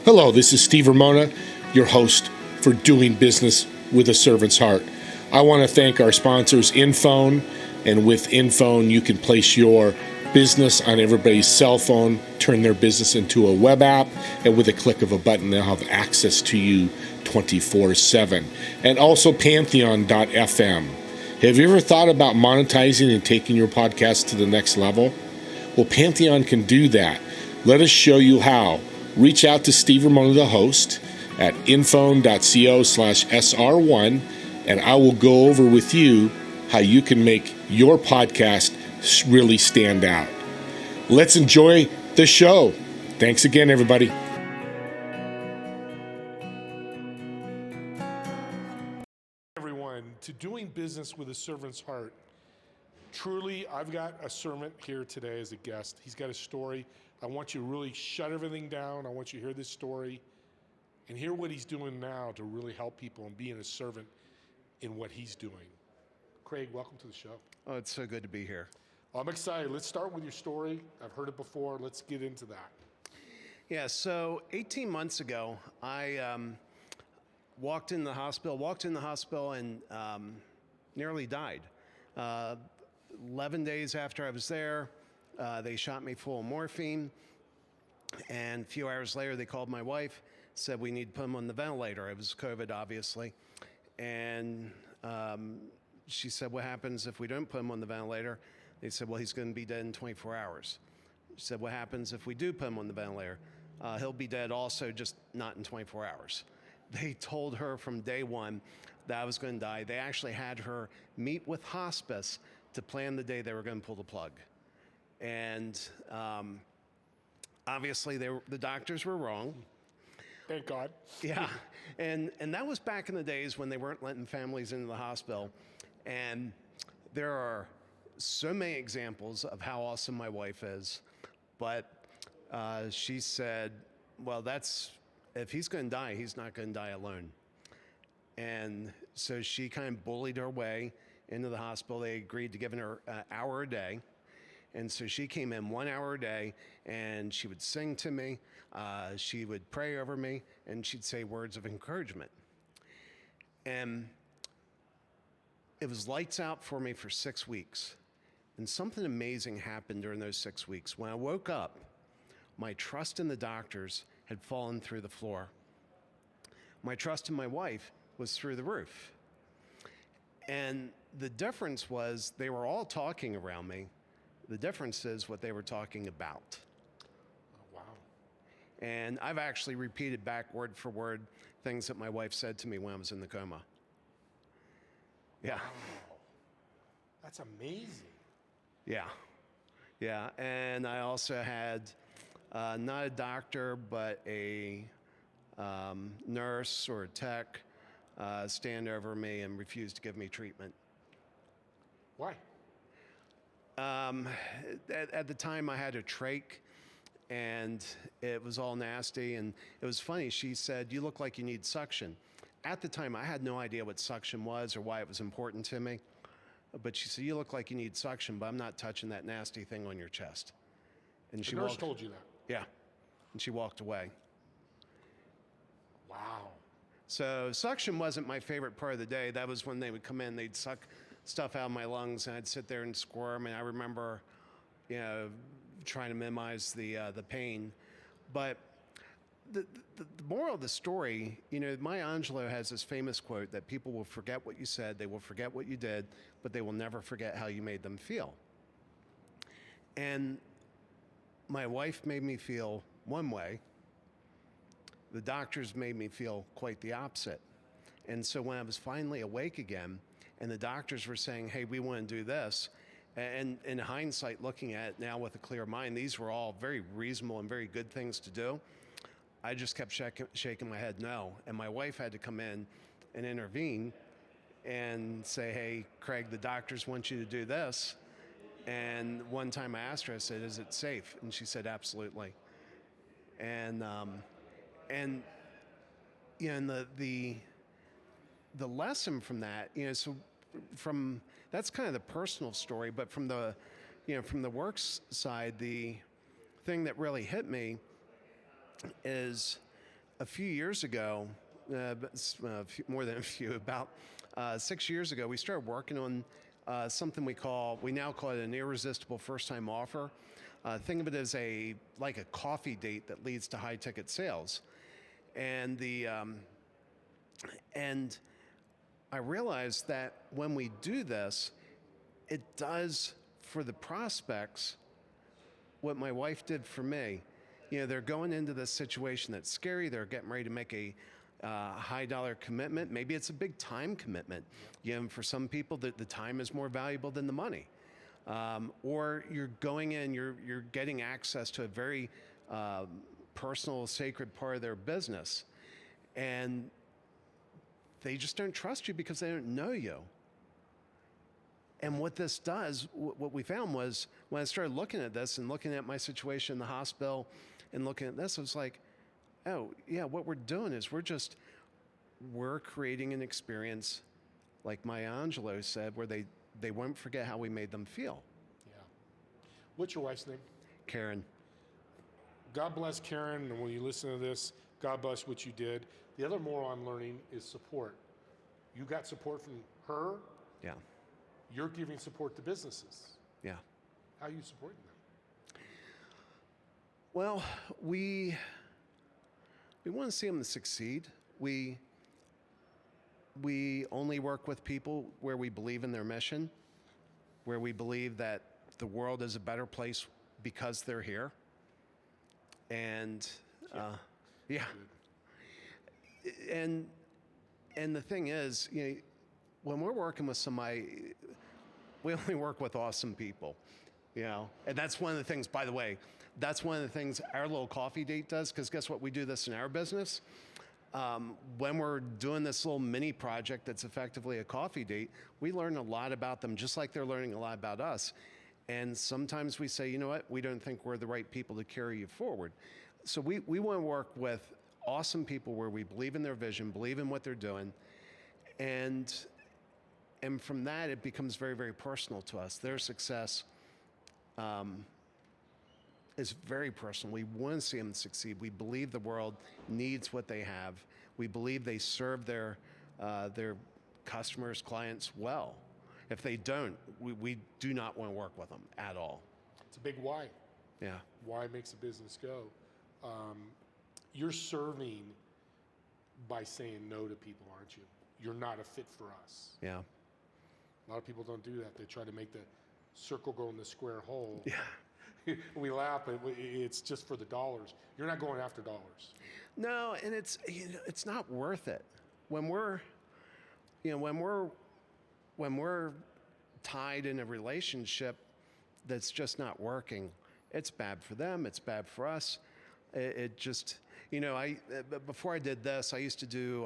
Hello, this is Steve Ramona, your host for Doing Business with a Servant's Heart. I want to thank our sponsors, Infone, and with Infone, you can place your business on everybody's cell phone, turn their business into a web app, and with a click of a button, they'll have access to you 24/7. And also Pantheon.fm. Have you ever thought about monetizing and taking your podcast to the next level? Well, Pantheon can do that. Let us show you how. Reach out to Steve Ramona, the host, at infone.co/SR1, and I will go over with you how you can make your podcast really stand out. Let's enjoy the show. Thanks again, everybody. Everyone, to Doing Business with a Servant's Heart. Truly, I've got a servant here today as a guest. He's got a story. I want you to really shut everything down. I want you to hear this story and hear what he's doing now to really help people and being a servant in what he's doing. Craig, welcome to the show. Oh, it's so good to be here. I'm excited. Let's start with your story. I've heard it before. Let's get into that. Yeah, so 18 months ago, I walked in the hospital and nearly died. 11 days after I was there, they shot me full of morphine, and a few hours later they called my wife, said we need to put him on the ventilator. It was COVID, obviously, and she said, what happens if we don't put him on the ventilator? They said, well, he's going to be dead in 24 hours. She said, what happens if we do put him on the ventilator? He'll be dead also, just not in 24 hours. They told her from day one that I was going to die. They actually had her meet with hospice to plan the day they were going to pull the plug. And obviously the doctors were wrong. Thank God. Yeah, and that was back in the days when they weren't letting families into the hospital. And there are so many examples of how awesome my wife is. But she said, well, if he's going to die, he's not going to die alone. And so she kind of bullied her way into the hospital. They agreed to giving her an hour a day. And so she came in 1 hour a day, and she would sing to me, she would pray over me, and she'd say words of encouragement. And it was lights out for me for 6 weeks. And something amazing happened during those 6 weeks. When I woke up, my trust in the doctors had fallen through the floor. My trust in my wife was through the roof. And the difference was they were all talking around me. The difference is what they were talking about. Oh, wow. And I've actually repeated back word for word things that my wife said to me when I was in the coma. Yeah. Wow. That's amazing. Yeah. Yeah. And I also had not a doctor, but a nurse or a tech stand over me and refuse to give me treatment. Why? At the time I had a trach and it was all nasty, and it was funny. She said, you look like you need suction. At the time I had no idea what suction was or why it was important to me. But she said, you look like you need suction, but I'm not touching that nasty thing on your chest. And The nurse told you that? Yeah. And she walked away. Wow. So suction wasn't my favorite part of the day. That was when they would come in, they'd suck stuff out of my lungs, and I'd sit there and squirm. And I remember, trying to minimize the pain. But the moral of the story, Maya Angelou has this famous quote that people will forget what you said, they will forget what you did, but they will never forget how you made them feel. And my wife made me feel one way. The doctors made me feel quite the opposite. And so when I was finally awake again, and the doctors were saying, hey, we want to do this, and in hindsight, looking at it now with a clear mind, these were all very reasonable and very good things to do. I just kept shaking my head no. And my wife had to come in and intervene and say, hey, Craig, the doctors want you to do this. And one time I asked her, I said, is it safe? And she said, absolutely. And the lesson from that, that's kind of the personal story, but from the works side, the thing that really hit me is a few years ago, more than a few, about 6 years ago, we started working on something we now call it an irresistible first-time offer. Think of it as like a coffee date that leads to high-ticket sales. And and I realized that when we do this, it does for the prospects what my wife did for me. They're going into this situation that's scary. They're getting ready to make a high dollar commitment. Maybe it's a big time commitment. For some people, the time is more valuable than the money. Or you're going in, you're getting access to a very personal, sacred part of their business. And they just don't trust you because they don't know you. And what this does, what we found was when I started looking at this and looking at my situation in the hospital and looking at this, I was like, oh, yeah, what we're doing is we're creating an experience, like Maya Angelou said, where they won't forget how we made them feel. Yeah. What's your wife's name? Karen. God bless Karen, and when you listen to this, God bless what you did. The other moral I'm learning is support. You got support from her. Yeah. You're giving support to businesses. Yeah. How are you supporting them? Well, we want to see them succeed. We only work with people where we believe in their mission, where we believe that the world is a better place because they're here. And yeah. And the thing is, when we're working with somebody, we only work with awesome people, and that's one of the things, by the way, that's one of the things our little coffee date does, because guess what? We do this in our business. When we're doing this little mini project that's effectively a coffee date, we learn a lot about them, just like they're learning a lot about us. And sometimes we say, you know what? We don't think we're the right people to carry you forward. So we want to work with awesome people where we believe in their vision, believe in what they're doing. And from that, it becomes very, very personal to us. Their success is very personal. We want to see them succeed. We believe the world needs what they have. We believe they serve their customers, clients well. If they don't, we do not want to work with them at all. It's a big why. Yeah. Why makes a business go. You're serving by saying no to people, aren't you? You're not a fit for us. Yeah. A lot of people don't do that. They try to make the circle go in the square hole. Yeah. We laugh, but it's just for the dollars. You're not going after dollars. No, and it's not worth it. When we're tied in a relationship that's just not working, it's bad for them. It's bad for us. It just, before I did this, I used to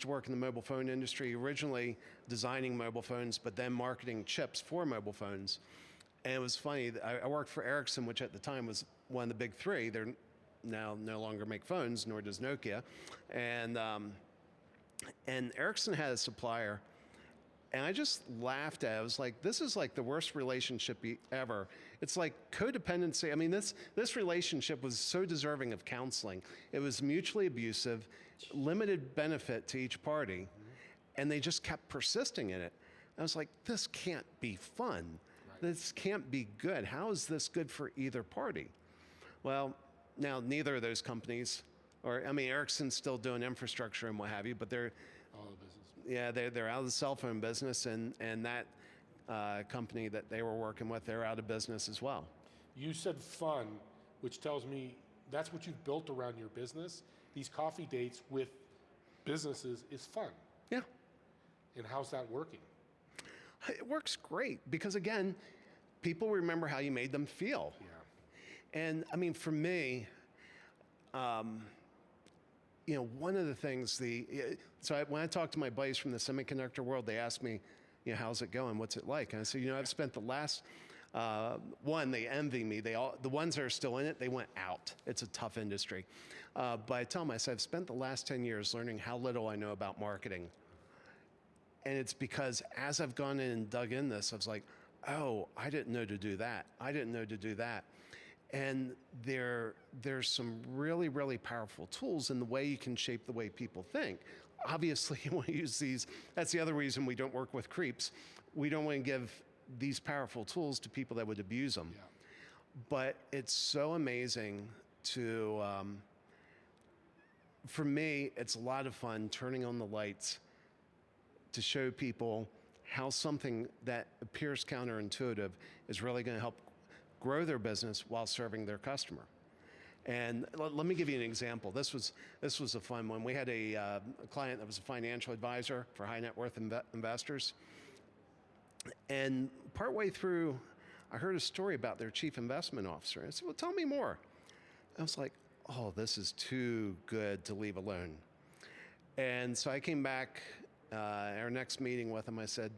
work in the mobile phone industry, originally designing mobile phones, but then marketing chips for mobile phones. And it was funny, I worked for Ericsson, which at the time was one of the big three. They're now no longer make phones, nor does Nokia. And Ericsson had a supplier, and I just laughed at it. I was like, this is like the worst relationship ever. It's like codependency. I mean, this relationship was so deserving of counseling. It was mutually abusive, limited benefit to each party, and they just kept persisting in it. I was like, this can't be fun. This can't be good. How is this good for either party? Well, now neither of those companies, Ericsson's still doing infrastructure and what have you, but they're out of the cell phone business, and that company that they were working with, they're out of business as well. You said fun, which tells me that's what you've built around your business. These coffee dates with businesses is fun. Yeah. And how's that working? It works great because, again, people remember how you made them feel. Yeah. And for me, one of the things when I talk to my buddies from the semiconductor world, they ask me, how's it going? What's it like? And I say, I've spent the last they envy me. The ones that are still in it, they went out. It's a tough industry. But I tell them, I said, I've spent the last 10 years learning how little I know about marketing. And it's because as I've gone in and dug in this, I was like, oh, I didn't know to do that. I didn't know to do that. And there's some really, really powerful tools in the way you can shape the way people think. Obviously, you want to use these. That's the other reason we don't work with creeps. We don't want to give these powerful tools to people that would abuse them. Yeah. But it's so amazing to, for me, it's a lot of fun turning on the lights to show people how something that appears counterintuitive is really going to help grow their business while serving their customer. And let me give you an example. This was a fun one. We had a client that was a financial advisor for high net worth investors. And partway through, I heard a story about their chief investment officer. I said, well, tell me more. I was like, oh, this is too good to leave alone. And so I came back, our next meeting with them, I said,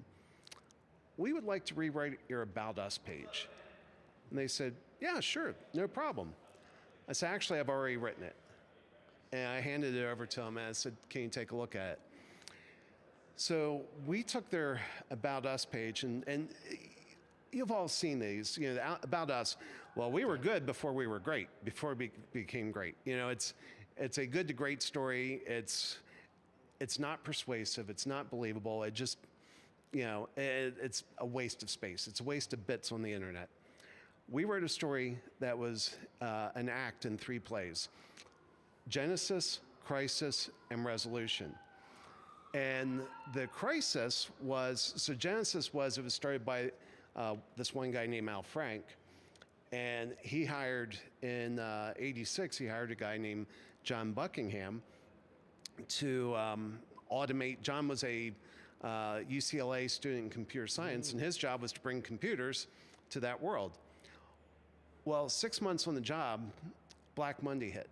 we would like to rewrite your About Us page. And they said, yeah, sure, no problem. I said, actually, I've already written it. And I handed it over to them and I said, can you take a look at it? So we took their About Us page, and you've all seen these, you know, About Us. Well, we were good before we were great, before we became great. You know, it's a good to great story. It's not persuasive. It's not believable. It just, you know, it's a waste of space. It's a waste of bits on the internet. We wrote a story that was an act in 3 plays: Genesis, Crisis, and Resolution. And the crisis was, so Genesis was, it was started by this one guy named Al Frank. And he hired, in '86, he hired a guy named John Buckingham to automate. John was a UCLA student in computer science, and his job was to bring computers to that world. Well, 6 months on the job, Black Monday hit.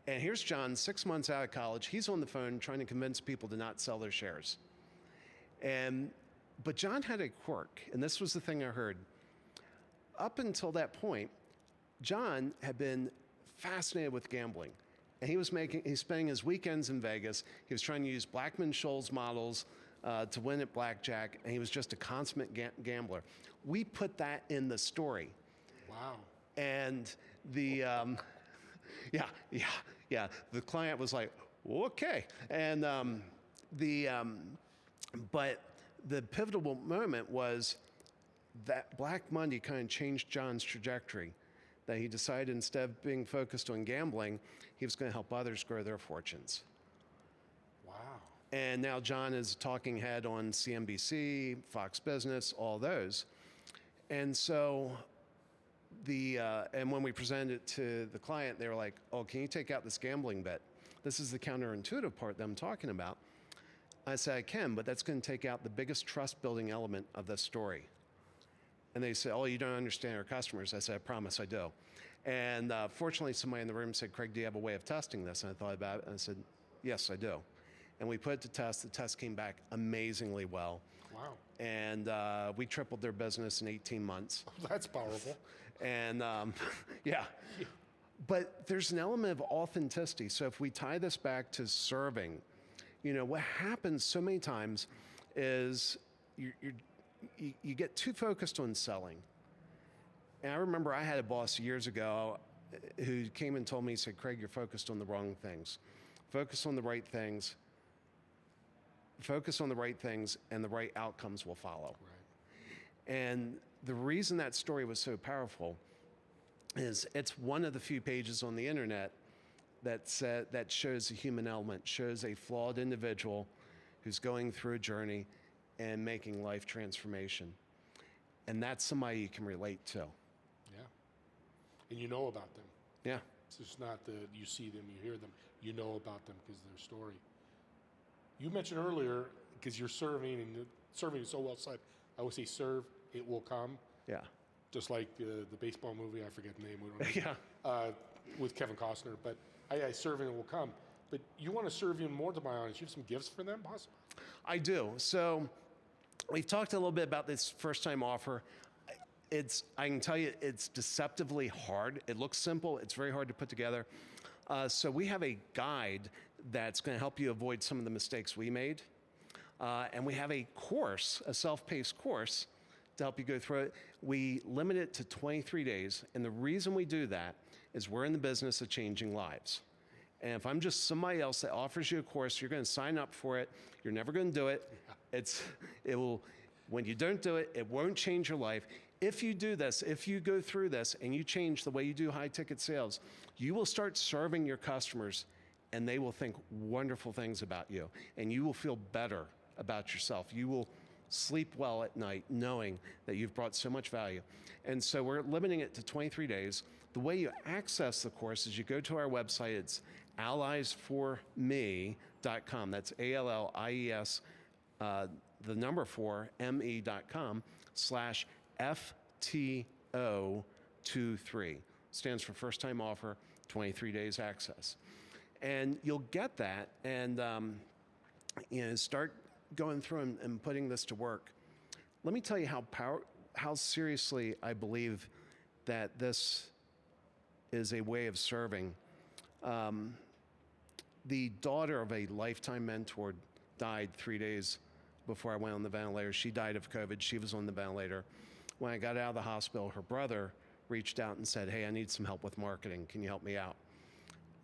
And here's John, 6 months out of college. He's on the phone trying to convince people to not sell their shares. But John had a quirk, and this was the thing I heard. Up until that point, John had been fascinated with gambling. And he's spending his weekends in Vegas. He was trying to use Blackman-Scholes models to win at blackjack, and he was just a consummate gambler. We put that in the story. Wow. And the, the client was like, okay. And but the pivotal moment was that Black Monday kind of changed John's trajectory, that he decided instead of being focused on gambling, he was going to help others grow their fortunes. Wow. And now John is a talking head on CNBC, Fox Business, all those. And so and when we presented it to the client, they were like, oh, can you take out this gambling bit? This is the counterintuitive part that I'm talking about. I said, I can, but that's going to take out the biggest trust building element of this story. And they said, oh, you don't understand our customers. I said, I promise I do. And fortunately, somebody in the room said, Craig, do you have a way of testing this? And I thought about it, and I said, yes, I do. And we put it to test. The test came back amazingly well. Wow. And we tripled their business in 18 months. That's powerful. And yeah. But there's an element of authenticity. So if we tie this back to serving, you know, what happens so many times is you get too focused on selling. And I remember I had a boss years ago who came and told me, he said, Craig, you're focused on the wrong things. Focus on the right things. Focus on the right things, and the right outcomes will follow. Right. And the reason that story was so powerful is it's one of the few pages on the internet that shows a human element, shows a flawed individual who's going through a journey and making life transformation. And that's somebody you can relate to. Yeah. And you know about them. Yeah. It's just not that you see them, you hear them. You know about them because of their story. You mentioned earlier, because you're serving, and serving is so well said, I always say serve, it will come. Yeah. Just like the baseball movie, I forget the name. We don't know. Yeah. With Kevin Costner. But I serve and it will come. But you want to serve even more to my audience. You have some gifts for them, possibly? I do. So we've talked a little bit about this first-time offer. I can tell you, it's deceptively hard. It looks simple. It's very hard to put together. So we have a guide that's going to help you avoid some of the mistakes we made. And we have a course, a self-paced course, to help you go through it. We limit it to 23 days. And the reason we do that is we're in the business of changing lives. And if I'm just somebody else that offers you a course, you're going to sign up for it. You're never going to do it. When you don't do it, it won't change your life. If you do this, if you go through this and you change the way you do high ticket sales, you will start serving your customers and they will think wonderful things about you and you will feel better about yourself. You will sleep well at night knowing that you've brought so much value. And so we're limiting it to 23 days. The way you access the course is you go to our website. It's alliesforme.com. That's ALLIES, the number 4, me.com/FTO23. Stands for first time offer, 23 days access. And you'll get that and start going through and putting this to work. Let me tell you how seriously I believe that this is a way of serving. The daughter of a lifetime mentor died 3 days before I went on the ventilator. She died of COVID. She was on the ventilator. When I got out of the hospital, her brother reached out and said, hey, I need some help with marketing. Can you help me out?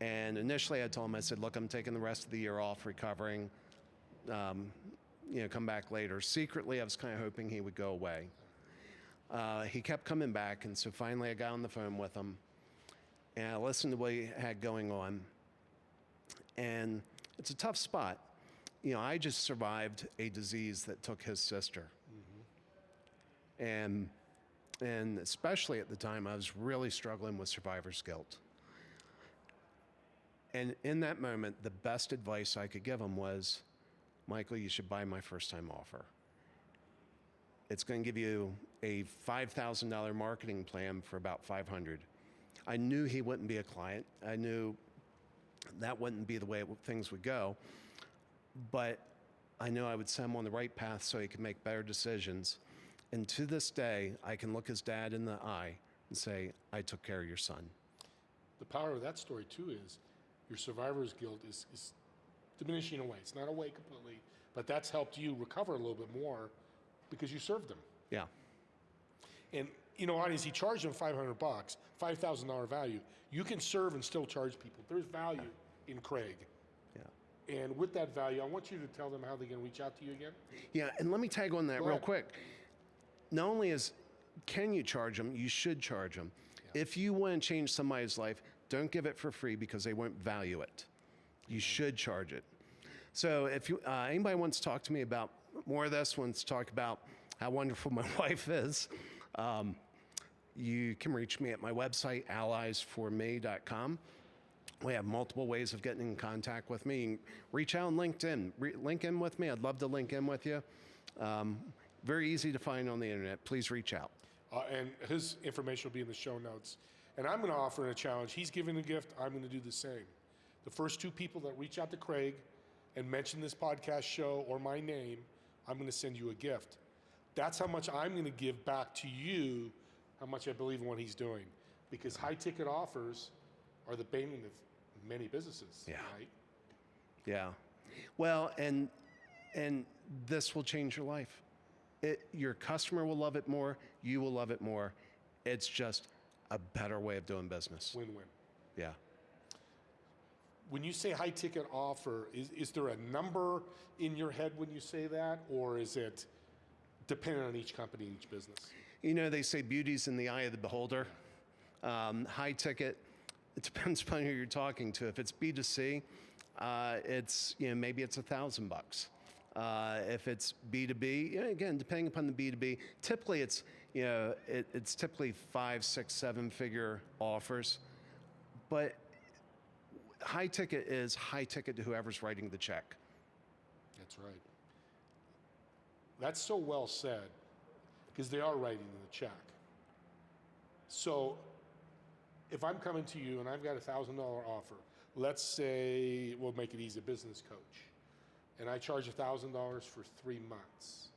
And initially I told him, I said, look, I'm taking the rest of the year off recovering. Come back later. Secretly, I was kind of hoping he would go away. He kept coming back, and so finally I got on the phone with him, and I listened to what he had going on. And it's a tough spot. I just survived a disease that took his sister. Mm-hmm. And especially at the time, I was really struggling with survivor's guilt. And in that moment, the best advice I could give him was, Michael, you should buy my first time offer. It's going to give you a $5,000 marketing plan for about $500. I knew he wouldn't be a client. I knew that wouldn't be the way things would go. But I knew I would send him on the right path so he could make better decisions. And to this day, I can look his dad in the eye and say, I took care of your son. The power of that story, too, is your survivor's guilt is diminishing away. It's not away completely, but that's helped you recover a little bit more because you served him. Yeah. And, audience, he charged him $500, $5,000 value. You can serve and still charge people. There's value in Craig. Yeah. And with that value, I want you to tell them how they can reach out to you again. Yeah, and let me tag on that real quick. Not only can you charge them, you should charge them. Yeah. If you want to change somebody's life, don't give it for free because they won't value it. You should charge it. So if anybody wants to talk to me about more of this, wants to talk about how wonderful my wife is, you can reach me at my website, alliesforme.com. We have multiple ways of getting in contact with me. You can reach out on LinkedIn. Link in with me. I'd love to link in with you. Very easy to find on the internet. Please reach out. And his information will be in the show notes. And I'm going to offer a challenge. He's giving a gift. I'm going to do the same. The first 2 people that reach out to Craig and mention this podcast show or my name, I'm going to send you a gift. That's how much I'm going to give back to you, how much I believe in what he's doing. Because high ticket offers are the bane of many businesses, yeah. Right? Yeah. Well, and this will change your life. Your customer will love it more. You will love it more. It's just a better way of doing business. Win-win. Yeah. When you say high ticket offer, is there a number in your head when you say that, or is it dependent on each company, each business? They say beauty's in the eye of the beholder. High ticket, it depends upon who you're talking to. If it's B2C, it's maybe it's $1,000. If it's B2B, again, depending upon the B2B, typically it's it's typically 5, 6, 7 figure offers, but high ticket is high ticket to whoever's writing the check. That's right. That's so well said, because they are writing the check. So if I'm coming to you and I've got $1,000 offer, let's say we'll make it easy, business coach, and I charge $1,000 for 3 months.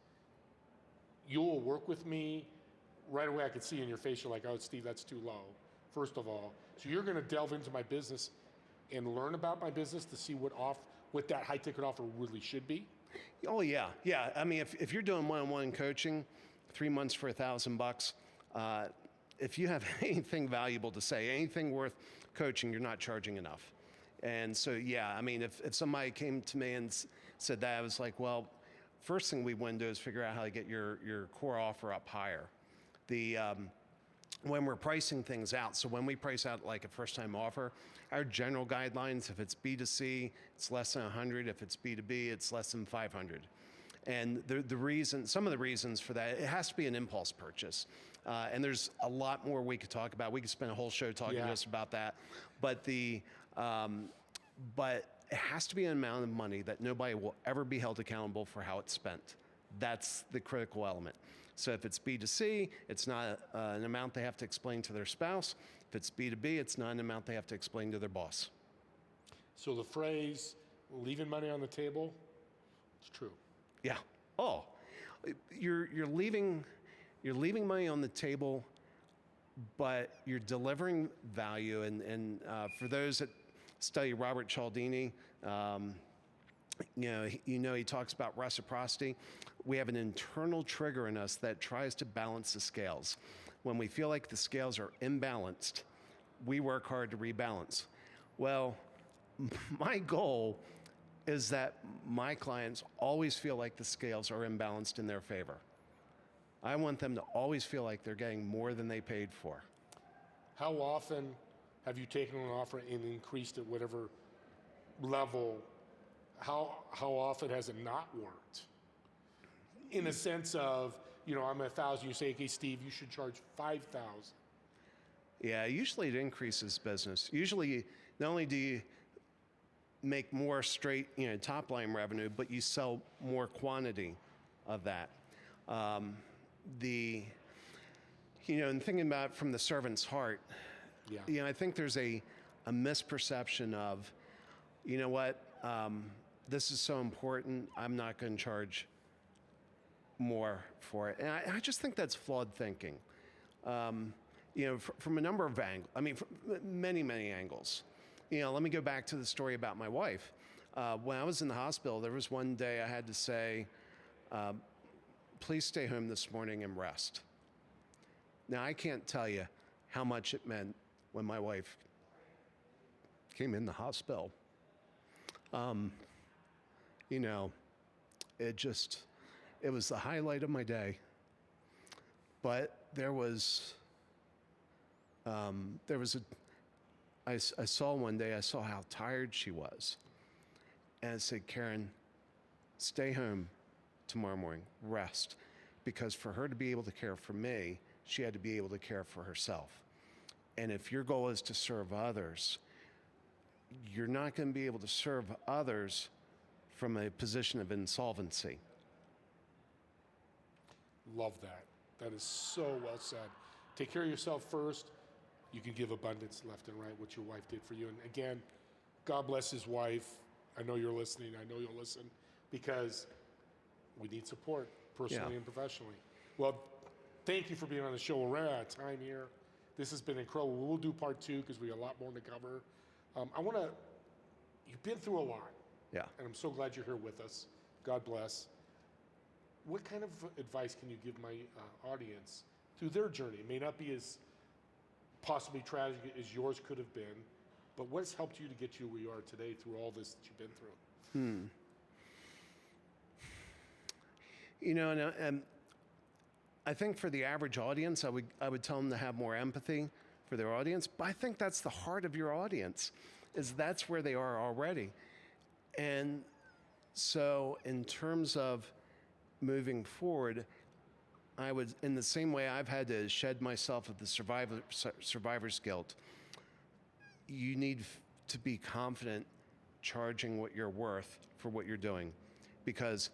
You will work with me right away. I could see in your face, you're like, oh, Steve, that's too low, first of all. So you're going to delve into my business and learn about my business to see what that high ticket offer really should be? Oh, yeah. Yeah. I mean, if you're doing one-on-one coaching, 3 months for $1,000. If you have anything valuable to say, anything worth coaching, you're not charging enough. And so, yeah, I mean, if somebody came to me and said that, I was like, well, first thing we want to do is figure out how to get your core offer up higher. When we're pricing things out, so when we price out like a first-time offer, our general guidelines, if it's B2C, it's less than 100. If it's B2B, it's less than 500. And some of the reasons for that, it has to be an impulse purchase. And there's a lot more we could talk about. We could spend a whole show talking just about that. But but it has to be an amount of money that nobody will ever be held accountable for how it's spent. That's the critical element. So if it's B2C, it's not an amount they have to explain to their spouse. If it's B2B, it's not an amount they have to explain to their boss. So the phrase, leaving money on the table, it's true. Yeah. Oh, you're leaving money on the table, but you're delivering value. And for those that study Robert Cialdini, he talks about reciprocity. We have an internal trigger in us that tries to balance the scales. When we feel like the scales are imbalanced, we work hard to rebalance. Well, my goal is that my clients always feel like the scales are imbalanced in their favor. I want them to always feel like they're getting more than they paid for. How often have you taken an offer and increased it whatever level? How often has it not worked? In a sense of, I'm 1,000, you say, okay, Steve, you should charge 5,000. Yeah, usually it increases business. Usually, not only do you make more straight, top line revenue, but you sell more quantity of that. And thinking about it from the servant's heart, I think there's a misperception of, this is so important, I'm not going to charge more for it. And I just think that's flawed thinking. From a number of angles, from many, many angles. Let me go back to the story about my wife. When I was in the hospital, there was one day I had to say, please stay home this morning and rest. Now, I can't tell you how much it meant when my wife came in the hospital. It was the highlight of my day. But I saw one day, I saw how tired she was. And I said, Karen, stay home tomorrow morning, rest. Because for her to be able to care for me, she had to be able to care for herself. And if your goal is to serve others, you're not going to be able to serve others from a position of insolvency. Love that. That is so well said. Take care of yourself first. You can give abundance left and right, what your wife did for you. And again, God bless his wife. I know you're listening. I know you'll listen because we need support personally and professionally. Well, thank you for being on the show. We're out of time here. This has been incredible. We'll do part 2 because we have a lot more to cover. You've been through a lot. Yeah. And I'm so glad you're here with us. God bless. What kind of advice can you give my audience through their journey? It may not be as possibly tragic as yours could have been, but what has helped you to get you where you are today through all this that you've been through? And I think for the average audience, I would tell them to have more empathy for their audience, but I think that's the heart of your audience, is that's where they are already. And so in terms of moving forward, I would, in the same way I've had to shed myself of the survivor's guilt, you need to be confident charging what you're worth for what you're doing. Because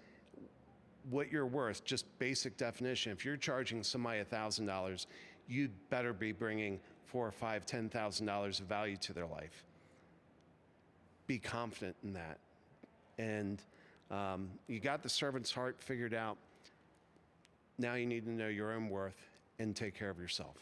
what you're worth, just basic definition, if you're charging somebody $1,000, you'd better be bringing $4,000, $5,000, $10,000 of value to their life. Be confident in that. And you got the servant's heart figured out. Now you need to know your own worth and take care of yourself.